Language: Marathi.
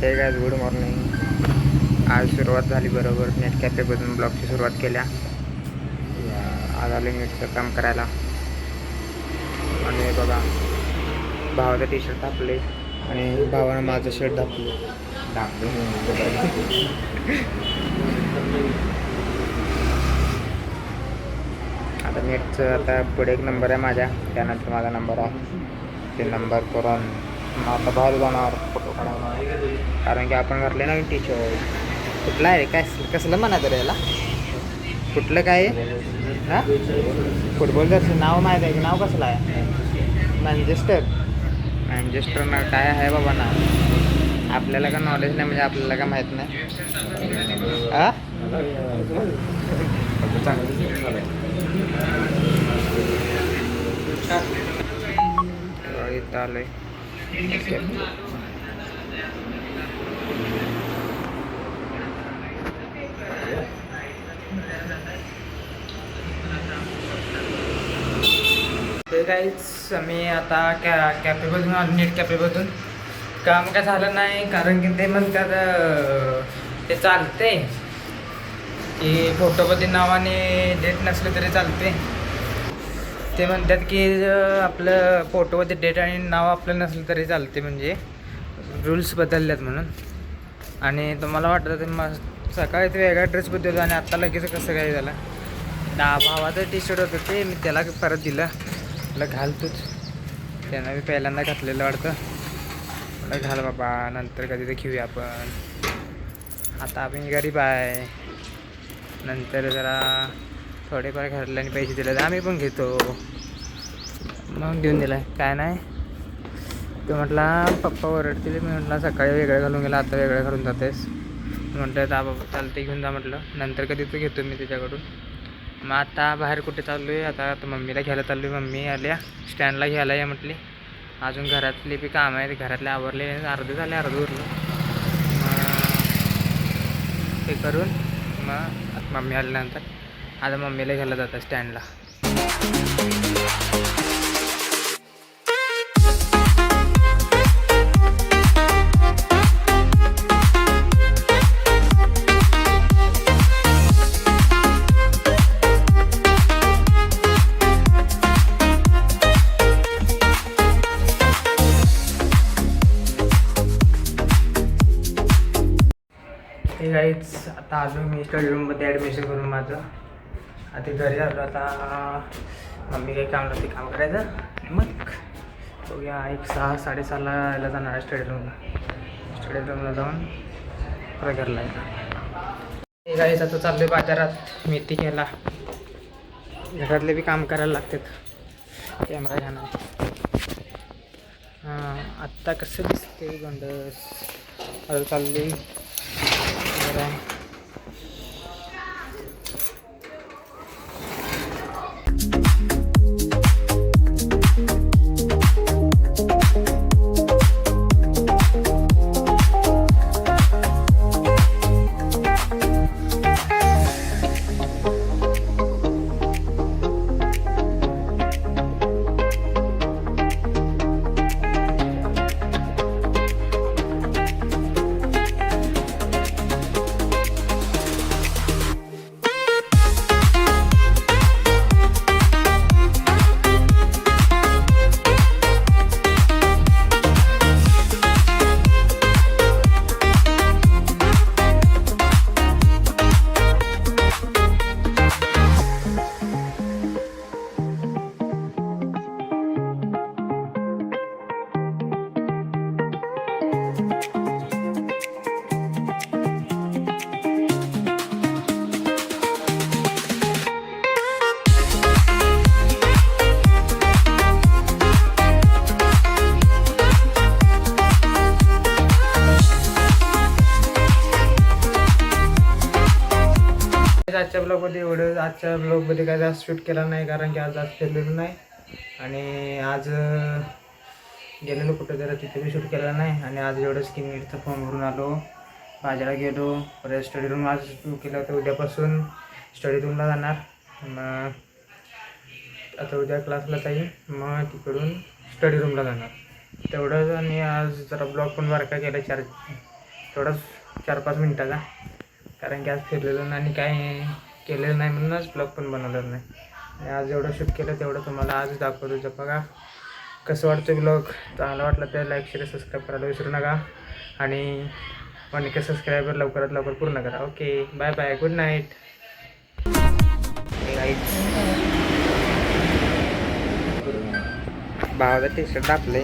Hey guys, good morning. आज सुरुवात झाली बरोबर नेट कॅफेमधून ब्लॉगची सुरुवात केल्या. आज आले नेटचं काम करायला. आणि बघा, भावाचं टी शर्ट टाकले आणि भावानं माझं शर्ट टाकले. आता नेटचं आता पुढे एक नंबर आहे माझ्या, त्यानंतर माझा नंबर आहे. ते नंबर करून मग आता बाहेर जाणार फोटो काढायला, कारण की आपण घातले ना टी शर्ट. कुठला आहे काय, कसलं म्हणायचं रे याला, कुठलं काय हां, फुटबॉल जर्सी नाव माहीत आहे की, नाव कसलं आहे? मँचेस्टर ना काय आहे बाबा नाव, आपल्याला का नॉलेज नाही, म्हणजे आपल्याला का माहीत नाही. हां, इथं आलोय. ते काहीच मी आता कॅफेमधून आलो, नेट कॅफेमधून. काम काय झालं नाही, कारण की ते म्हणतात ते चालते की फोटोमध्ये नाव आणि डेट नसले तरी चालते. ते म्हणतात की आपलं फोटोमध्ये डेट आणि नाव आपलं नसलं तरी चालते, म्हणजे रूल्स बदलल्यात म्हणून. आणि तुम्हाला वाटतं ते सकाळी ते वेगळा ड्रेस बदलला आणि आत्ता लगेच कसं काय झालं. भावाचं टी शर्ट होतं ते मी त्याला परत दिलं, मला घालतोच. त्यानं मी पहिल्यांदा घातलेलं वाटतं, मला घाल बाबा, नंतर कधी ते घेऊया आपण. आता आपण गरीब आहे, नंतर जरा थोडेफार घरल्याने पैसे दिले तर आम्ही पण घेतो. मग देऊन दिला, काय नाही. तो म्हटला पप्पा ओरडतील. मी म्हटलं सकाळी वेगळं घालून गेला, आता वेगळं घालून जातेस. म्हटलं जा बाबा, चालते घेऊन जा म्हटलं, नंतर कधी तर घेतो मी त्याच्याकडून. मग आता बाहेर कुठे चाललो आहे, आता मम्मीला घ्यायला चाललो आहे. मम्मी आल्या स्टँडला घ्यायला या म्हटली. अजून घरातले बी काम आहे, घरातले आवरले, अर्धे झाले, अर्धे उरले. मग ते करून मग मम्मी आल्यानंतर आता मम्मीला घ्यायला जातात स्टँडला. हे काहीच आता आलो मी स्टडी रूममध्ये ॲडमिशन करून माझं. आता घरी आलो, आता मम्मी काही काम नव्हती, काम करायचं. आणि मग बघूया, 6-6:30ला यायला जाणार आहे स्टडी रूमला जाऊन परत घरला येणार. हे काहीच आता चाललो आहे बाजारात मेथी घ्यायला. घरातले बी काम करायला लागतात, कॅमेरा घ्यायला. आत्ता कसं दिसते गंडस. आता चालले बरं. आजच्या ब्लॉगमध्ये एवढं, आजच्या ब्लॉगमध्ये काय जास्त शूट केला नाही, कारण की आज फिरलेलो नाही. आणि आज गेलेलो कुठं जरा, तिथे बी शूट केला नाही. आणि आज एवढं स्किन नीटचा फॉर्म भरून आलो, बाजारात गेलो, परत स्टडी रूम आज सुरू केलं. तर उद्यापासून स्टडी रूमला जाणार. मग आता उद्या क्लासला जाईल, मग तिकडून स्टडी रूमला जाणार तेवढंच. आणि आज जरा ब्लॉग पण बारका केला, थोडाच 4-5 मिनटाचा, कारण की आज फिरलेलो नाही आणि काय केलेलं नाही म्हणूनच ब्लॉग पण बनवलेलं नाही. आणि आज एवढं शूट केलं तेवढं तुम्हाला आज दाखवतो. बघा कसं वाटतं ब्लॉग. चांगलं वाटलं तर लाईक शेअर सबस्क्राईब करायला विसरू नका आणि 1K सबस्क्रायबर लवकरात लवकर पूर्ण करा. Okay bye bye, good night. भावाचा टी शर्ट टाकले.